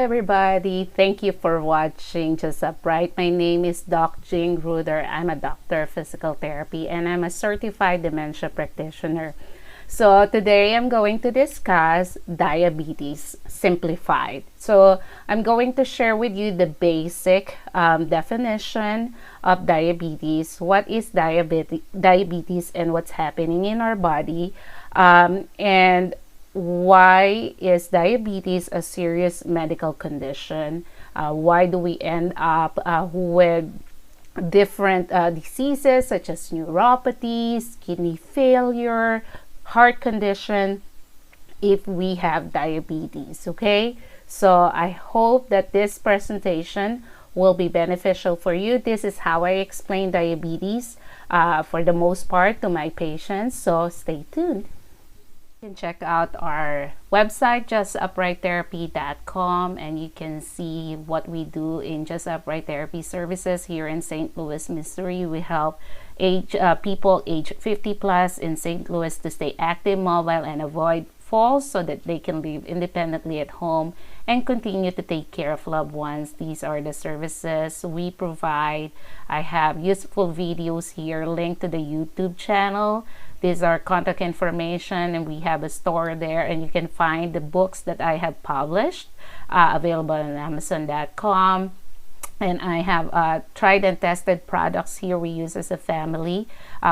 everybody. Thank you for watching Just Upright. My name is Doc Jing Ruder. I'm a doctor of physical therapy and I'm a certified dementia practitioner. So today I'm going to discuss diabetes simplified. So I'm going to share with you the basic definition of diabetes. What is diabetes and what's happening in our body, and why is diabetes a serious medical condition? Why do we end up with different diseases such as neuropathies, kidney failure, heart condition if we have diabetes? Okay, so I hope that this presentation will be beneficial for you. This is how I explain diabetes for the most part to my patients, so stay tuned. You can check out our website, justuprighttherapy.com, and you can see what we do in Just Upright Therapy Services here in St. Louis, Missouri. We help people age 50 plus in St. Louis to stay active, mobile, and avoid falls so that they can live independently at home and continue to take care of loved ones. These are the services we provide. I have useful videos here linked to the YouTube channel. These are contact information, and we have a store there, and you can find the books that I have published available on Amazon.com. And I have tried and tested products here we use as a family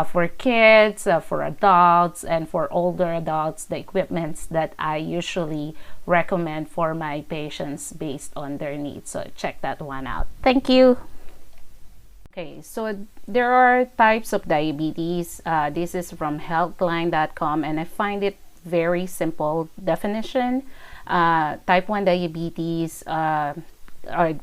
for kids, for adults, and for older adults, the equipments that I usually recommend for my patients based on their needs. So check that one out. Thank you. Okay, so there are types of diabetes. This is from healthline.com, and I find it very simple definition. Type 1 diabetes are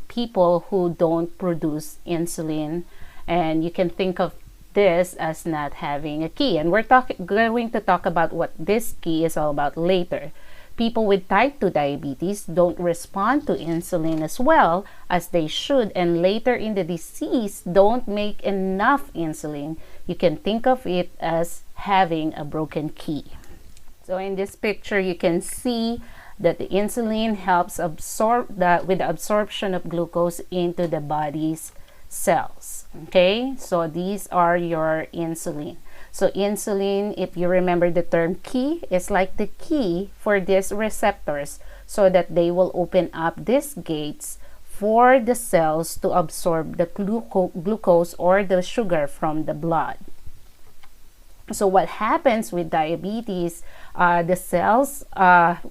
people who don't produce insulin, and you can think of this as not having a key. And we're going to talk about what this key is all about later. People with type 2 diabetes don't respond to insulin as well as they should, and later in the disease don't make enough insulin. You can think of it as having a broken key. So in this picture, you can see that the insulin helps absorb with the absorption of glucose into the body's cells. Okay, so these are your insulin. So insulin, if you remember the term key, is like the key for these receptors so that they will open up these gates for the cells to absorb the glucose or the sugar from the blood. So what happens with diabetes, the cells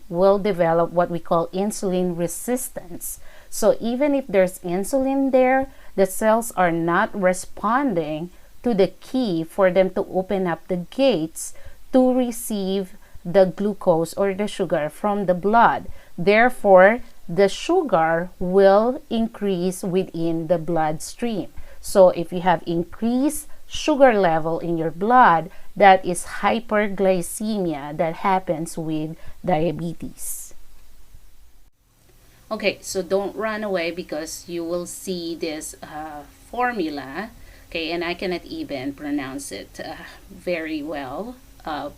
will develop what we call insulin resistance. So even if there's insulin there, the cells are not responding to the key for them to open up the gates to receive the glucose or the sugar from the blood. Therefore, the sugar will increase within the bloodstream. So if you have increased sugar level in your blood, that is hyperglycemia that happens with diabetes. Okay, so don't run away because you will see this formula. Okay, and I cannot even pronounce it very well.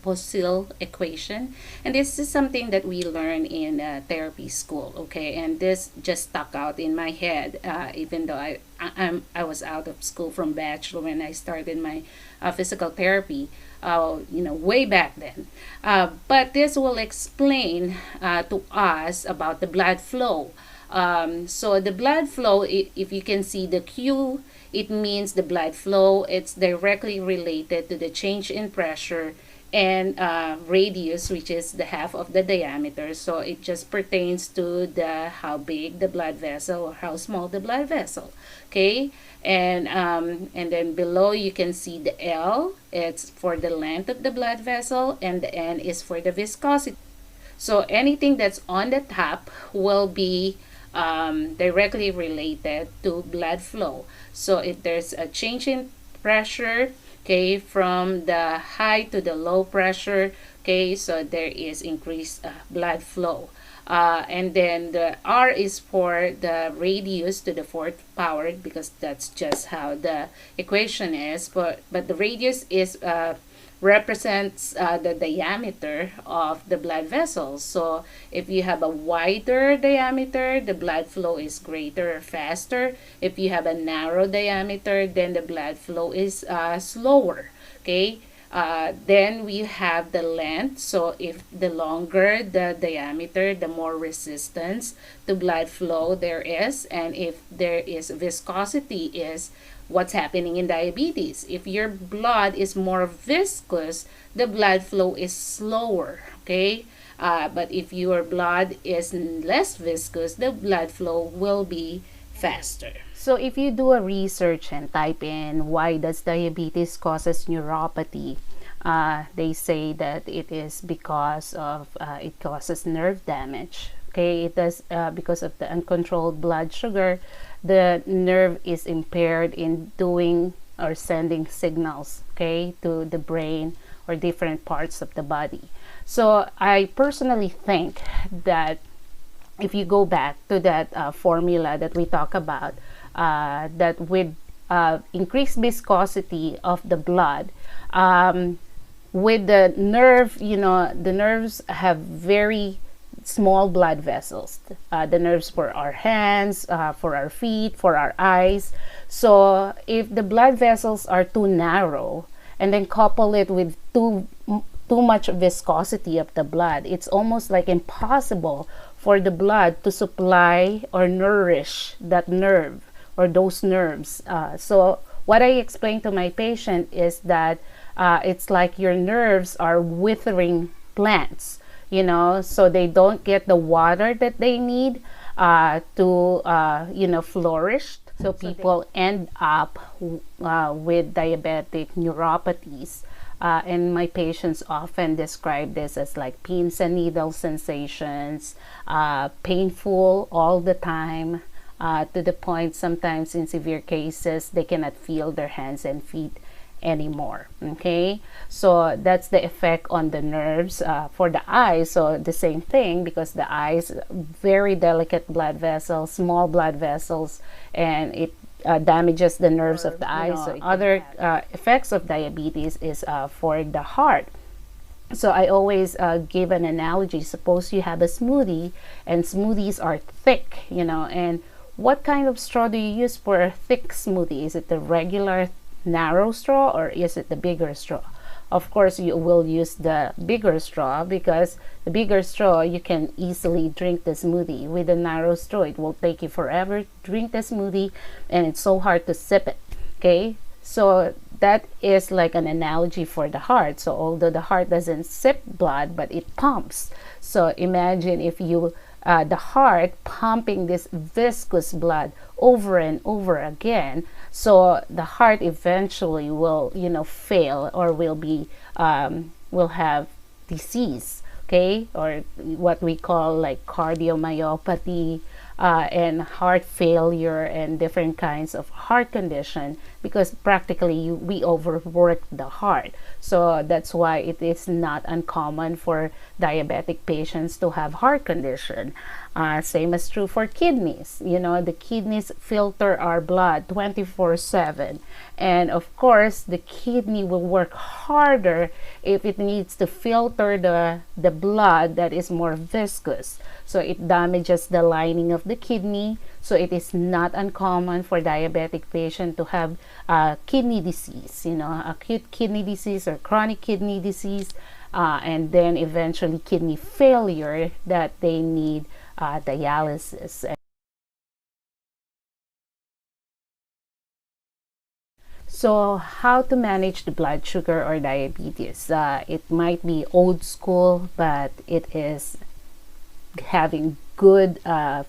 Poisson equation, and this is something that we learn in therapy school. Okay, and this just stuck out in my head, even though I was out of school from bachelor when I started my physical therapy, way back then. But this will explain to us about the blood flow. So the blood flow, if you can see the Q, it means the blood flow. It's directly related to the change in pressure and radius, which is the half of the diameter. So it just pertains to how big the blood vessel or how small the blood vessel. Okay, and then below you can see the L. It's for the length of the blood vessel, and the N is for the viscosity. So anything that's on the top will be directly related to blood flow. So if there's a change in pressure, okay, from the high to the low pressure, okay, so there is increased blood flow. And then the R is for the radius to the fourth power, because that's just how the equation is. But the radius is represents the diameter of the blood vessels. So if you have a wider diameter, the blood flow is greater or faster. If you have a narrow diameter, then the blood flow is slower. Okay. Then we have the length. So if the longer the diameter, the more resistance to blood flow there is. And if there is viscosity, is what's happening in diabetes. If your blood is more viscous, the blood flow is slower. Okay. But if your blood is less viscous, the blood flow will be faster. So if you do a research and type in why does diabetes causes neuropathy, they say that it is because of it causes nerve damage. Okay, it does because of the uncontrolled blood sugar. The nerve is impaired in doing or sending signals, okay, to the brain or different parts of the body. So I personally think that if you go back to that formula that we talk about, that with increased viscosity of the blood, with the nerve, the nerves have very small blood vessels. The nerves for our hands, for our feet, for our eyes. So if the blood vessels are too narrow, and then couple it with too much viscosity of the blood, it's almost like impossible for the blood to supply or nourish that nerve or those nerves. So what I explain to my patient is that it's like your nerves are withering plants, so they don't get the water that they need to flourish. So people end up with diabetic neuropathies. And my patients often describe this as like pins and needle sensations, painful all the time, to the point sometimes in severe cases they cannot feel their hands and feet anymore. Okay, so that's the effect on the nerves. For the eyes, so the same thing, because the eyes, very delicate blood vessels, small blood vessels, and it damages the nerves of the eyes. So other effects of diabetes is for the heart. So I always give an analogy. Suppose you have a smoothie, and smoothies are thick, and what kind of straw do you use for a thick smoothie? Is it the regular narrow straw, or is it the bigger straw? Of course, you will use the bigger straw, because the bigger straw, you can easily drink the smoothie. With the narrow straw, it will take you forever to drink the smoothie, and it's so hard to sip it. Okay, so that is like an analogy for the heart. So although the heart doesn't sip blood, but it pumps. So imagine if you the heart pumping this viscous blood over and over again, so the heart eventually will fail, or will have disease, okay, or what we call like cardiomyopathy, and heart failure, and different kinds of heart condition, because practically we overwork the heart. So that's why it is not uncommon for diabetic patients to have heart condition. Same as true for kidneys. The kidneys filter our blood 24/7, and of course the kidney will work harder if it needs to filter the blood that is more viscous. So it damages the lining of the kidney. So it is not uncommon for diabetic patient to have kidney disease, acute kidney disease or chronic kidney disease, and then eventually kidney failure, that they need dialysis. So how to manage the blood sugar or diabetes? It might be old school, but it is having good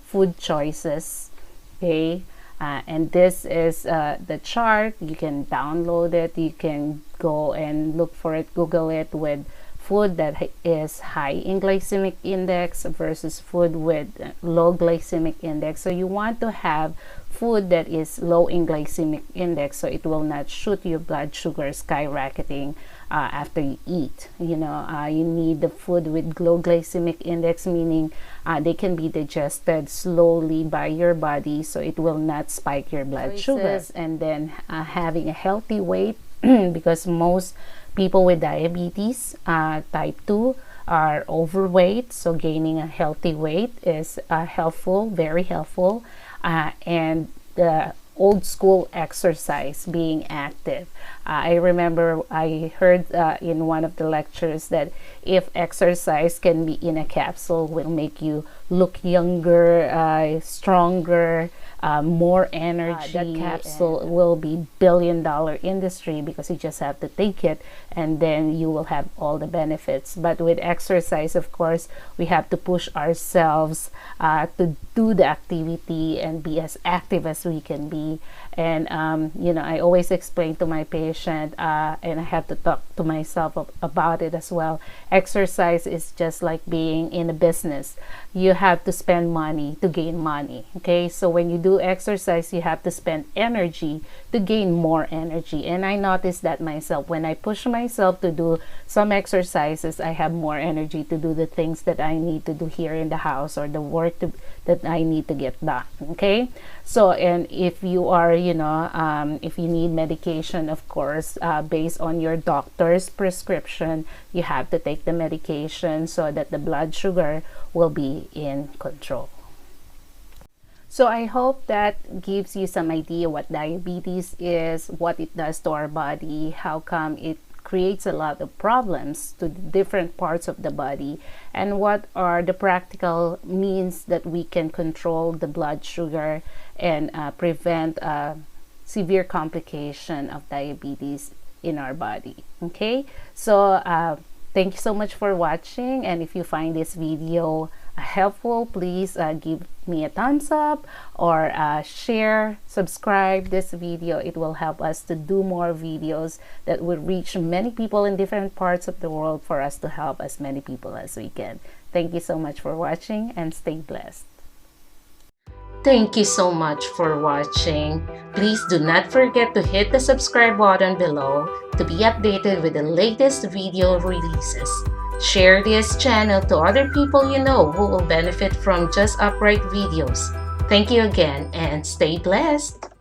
food choices. Okay, and this is the chart. You can download it. You can go and look for it, Google it, with food that is high in glycemic index versus food with low glycemic index. So you want to have food that is low in glycemic index, so it will not shoot your blood sugar skyrocketing after you eat. You need the food with low glycemic index, meaning they can be digested slowly by your body, so it will not spike your blood sugar. And then having a healthy weight because most people with diabetes type 2 are overweight, so gaining a healthy weight is helpful, very helpful. And the old school exercise, being active. I remember I heard in one of the lectures that if exercise can be in a capsule, will make you look younger, stronger, more energy. That capsule will be $1 billion industry, because you just have to take it and then you will have all the benefits. But with exercise, of course, we have to push ourselves to do the activity and be as active as we can be. And I always explain to my patient, and I have to talk to myself about it as well. Exercise is just like being in a business. You have to spend money to gain money. Okay, so when you do exercise, you have to spend energy to gain more energy. And I noticed that myself. When I push myself to do some exercises, I have more energy to do the things that I need to do here in the house, or the work that I need to get done. Okay, so, and if you are, if you need medication, of course, based on your doctor's prescription, you have to take the medication so that the blood sugar will be in control. So I hope that gives you some idea what diabetes is, what it does to our body, how come it creates a lot of problems to different parts of the body, and what are the practical means that we can control the blood sugar and prevent severe complication of diabetes in our body. Okay, so thank you so much for watching, and if you find this video helpful, please give me a thumbs up, or share, subscribe this video. It will help us to do more videos that will reach many people in different parts of the world, for us to help as many people as we can. Thank you so much for watching, and stay blessed. Thank you so much for watching. Please do not forget to hit the subscribe button below to be updated with the latest video releases. Share this channel to other people you know who will benefit from Just Upright videos. Thank you again, and stay blessed.